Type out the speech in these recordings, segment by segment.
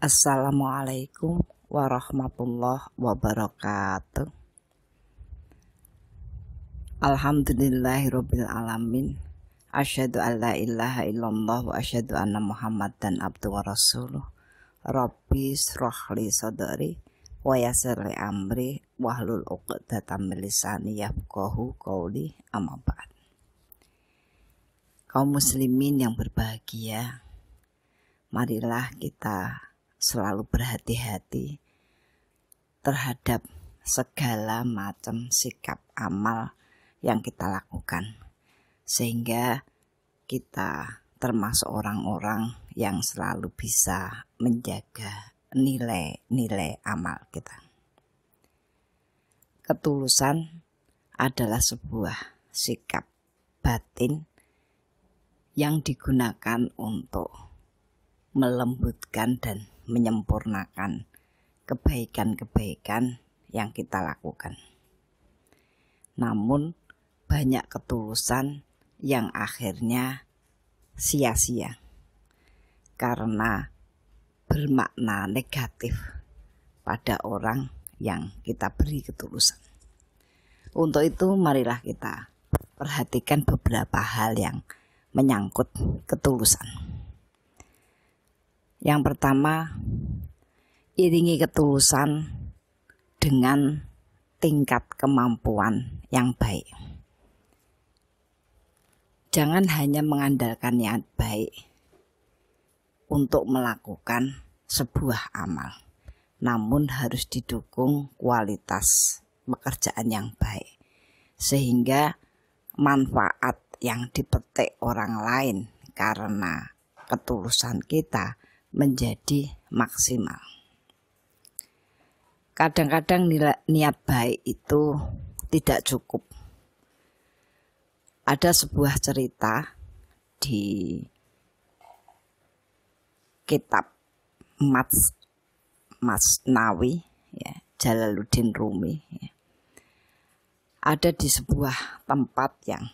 Assalamualaikum warahmatullahi wabarakatuh. Alhamdulillahirabbil alamin. Asyhadu an la ilaha illallah wa asyhadu anna Muhammadan abduhu wa rasuluh. Rabbi shrah li sadri wa yassir li amri wahlul 'uqdatam min lisani yafqahu qawli. Amma ba'd. Kaum muslimin yang berbahagia, marilah kita selalu berhati-hati terhadap segala macam sikap amal yang kita lakukan, sehingga kita termasuk orang-orang yang selalu bisa menjaga nilai-nilai amal kita. Ketulusan adalah sebuah sikap batin yang digunakan untuk melembutkan dan menyempurnakan kebaikan-kebaikan yang kita lakukan. Namun banyak ketulusan yang akhirnya sia-sia karena bermakna negatif pada orang yang kita beri ketulusan. Untuk itu marilah kita perhatikan beberapa hal yang menyangkut ketulusan. Yang pertama, iringi ketulusan dengan tingkat kemampuan yang baik. Jangan hanya mengandalkan niat baik untuk melakukan sebuah amal, namun harus didukung kualitas pekerjaan yang baik, sehingga manfaat yang dipetik orang lain karena ketulusan kita menjadi maksimal. Kadang-kadang niat baik itu tidak cukup. Ada sebuah cerita di kitab Masnawi, ya, Jalaluddin Rumi, ya. Ada di sebuah tempat yang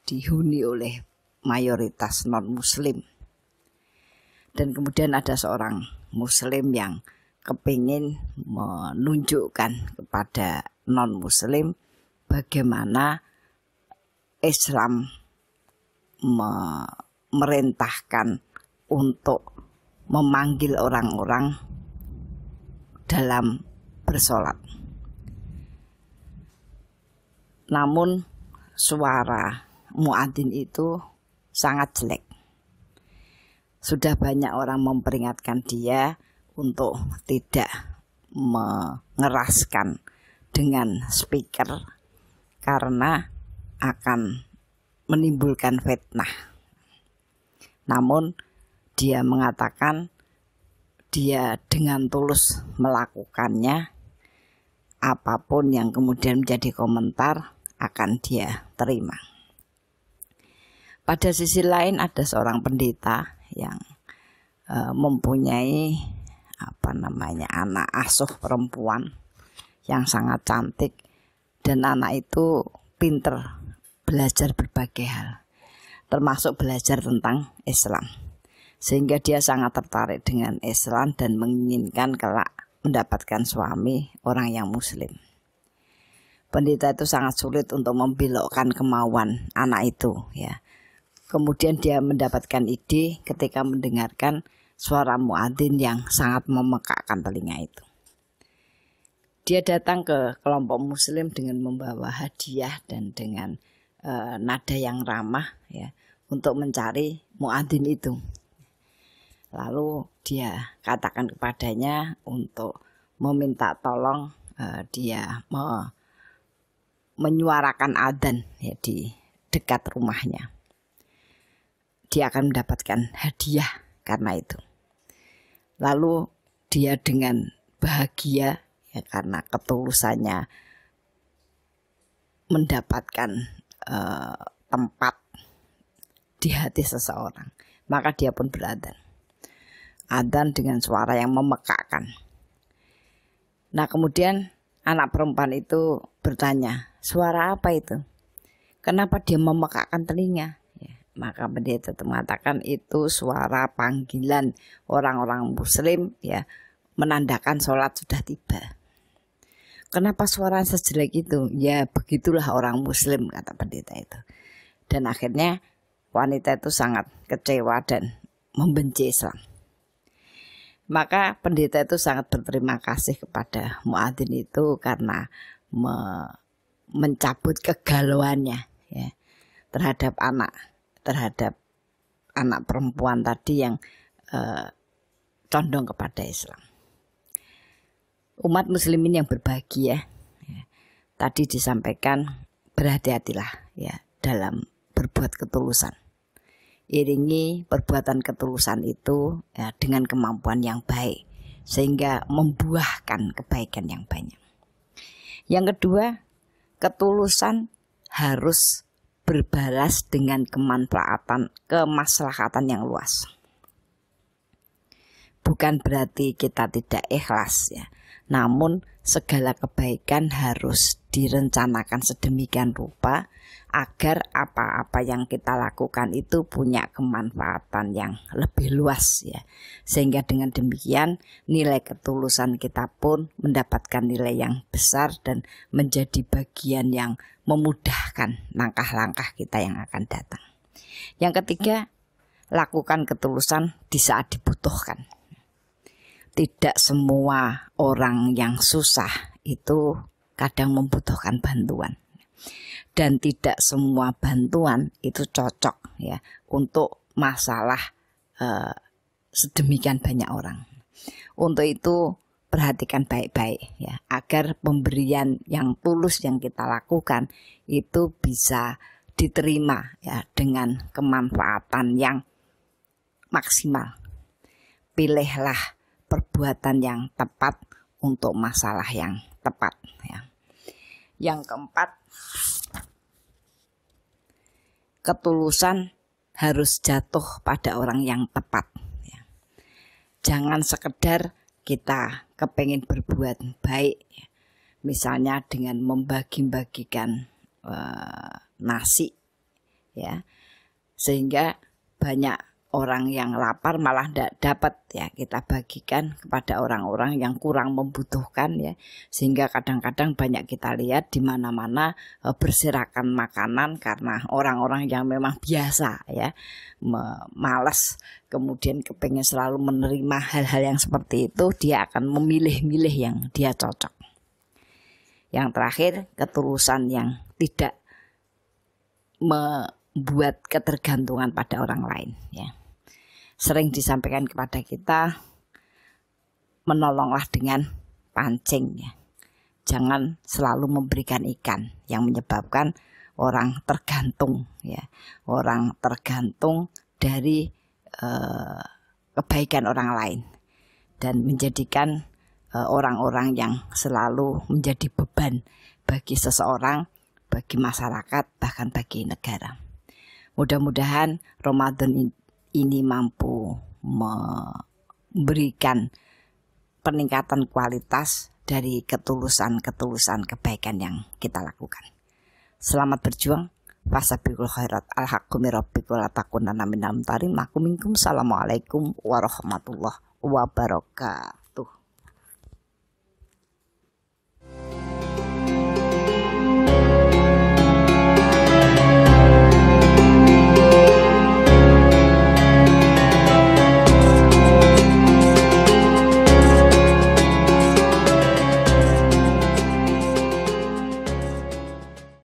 dihuni oleh mayoritas non-muslim. Dan kemudian ada seorang muslim yang kepingin menunjukkan kepada non-muslim bagaimana Islam memerintahkan untuk memanggil orang-orang dalam bersolat. Namun suara muadzin itu sangat jelek. Sudah banyak orang memperingatkan dia untuk tidak mengeraskan dengan speaker karena akan menimbulkan fitnah. Namun dia mengatakan dia dengan tulus melakukannya, apapun yang kemudian menjadi komentar akan dia terima. Pada sisi lain ada seorang pendeta yang mempunyai anak asuh perempuan yang sangat cantik, dan anak itu pinter belajar berbagai hal, termasuk belajar tentang Islam, sehingga dia sangat tertarik dengan Islam dan menginginkan kelak mendapatkan suami orang yang muslim. Pendeta itu sangat sulit untuk membelokkan kemauan anak itu, ya. Kemudian dia mendapatkan ide ketika mendengarkan suara muadzin yang sangat memekakkan telinga itu. Dia datang ke kelompok muslim dengan membawa hadiah dan dengan nada yang ramah, ya, untuk mencari muadzin itu. Lalu dia katakan kepadanya untuk meminta tolong dia menyuarakan adzan, ya, di dekat rumahnya. Dia akan mendapatkan hadiah karena itu. Lalu dia dengan bahagia, ya, karena ketulusannya mendapatkan tempat di hati seseorang, maka dia pun beradzan. Adzan dengan suara yang memekakkan. Nah, kemudian anak perempuan itu bertanya, suara apa itu? Kenapa dia memekakkan telinga? Maka pendeta itu mengatakan itu suara panggilan orang-orang muslim ya, menandakan sholat sudah tiba. Kenapa suara sejelek itu? Ya begitulah orang muslim, kata pendeta itu. Dan akhirnya wanita itu sangat kecewa dan membenci Islam. Maka pendeta itu sangat berterima kasih kepada muadzin itu karena mencabut kegalauannya ya, terhadap anak perempuan tadi yang condong kepada Islam. Umat muslimin yang berbahagia ya, tadi disampaikan berhati-hatilah ya dalam berbuat ketulusan. Iringi perbuatan ketulusan itu ya, dengan kemampuan yang baik sehingga membuahkan kebaikan yang banyak. Yang kedua, ketulusan harus berbalas dengan kemaslahatan yang luas. Bukan berarti kita tidak ikhlas ya, namun segala kebaikan harus direncanakan sedemikian rupa agar apa-apa yang kita lakukan itu punya kemanfaatan yang lebih luas ya. Sehingga dengan demikian nilai ketulusan kita pun mendapatkan nilai yang besar dan menjadi bagian yang memudahkan langkah-langkah kita yang akan datang. Yang ketiga, lakukan ketulusan di saat dibutuhkan. Tidak semua orang yang susah itu kadang membutuhkan bantuan. Dan tidak semua bantuan itu cocok ya untuk masalah sedemikian banyak orang. Untuk itu perhatikan baik-baik ya agar pemberian yang tulus yang kita lakukan itu bisa diterima ya dengan kemanfaatan yang maksimal. Pilihlah perbuatan yang tepat untuk masalah yang tepat ya. Yang keempat, ketulusan harus jatuh pada orang yang tepat ya. Jangan sekedar kita kepengin berbuat baik ya. Misalnya dengan membagi-bagikan nasi ya, sehingga banyak orang yang lapar malah tidak dapat ya, kita bagikan kepada orang-orang yang kurang membutuhkan ya, sehingga kadang-kadang banyak kita lihat di mana-mana berserakan makanan karena orang-orang yang memang biasa ya malas, kemudian kepengen selalu menerima hal-hal yang seperti itu, dia akan memilih-milih yang dia cocok. Yang terakhir, ketulusan yang tidak membuat ketergantungan pada orang lain ya. Sering disampaikan kepada kita, menolonglah dengan pancing ya. Jangan selalu memberikan ikan yang menyebabkan orang tergantung ya. Orang tergantung dari kebaikan orang lain dan menjadikan orang-orang yang selalu menjadi beban bagi seseorang, bagi masyarakat, bahkan bagi negara. Mudah-mudahan Ramadan ini mampu memberikan peningkatan kualitas dari ketulusan-ketulusan kebaikan yang kita lakukan. Selamat berjuang. Fasabiqul khairat. Al-haqqu min rabbikum la takunanna minal mumtarin. Assalamualaikum warahmatullahi wabarakatuh.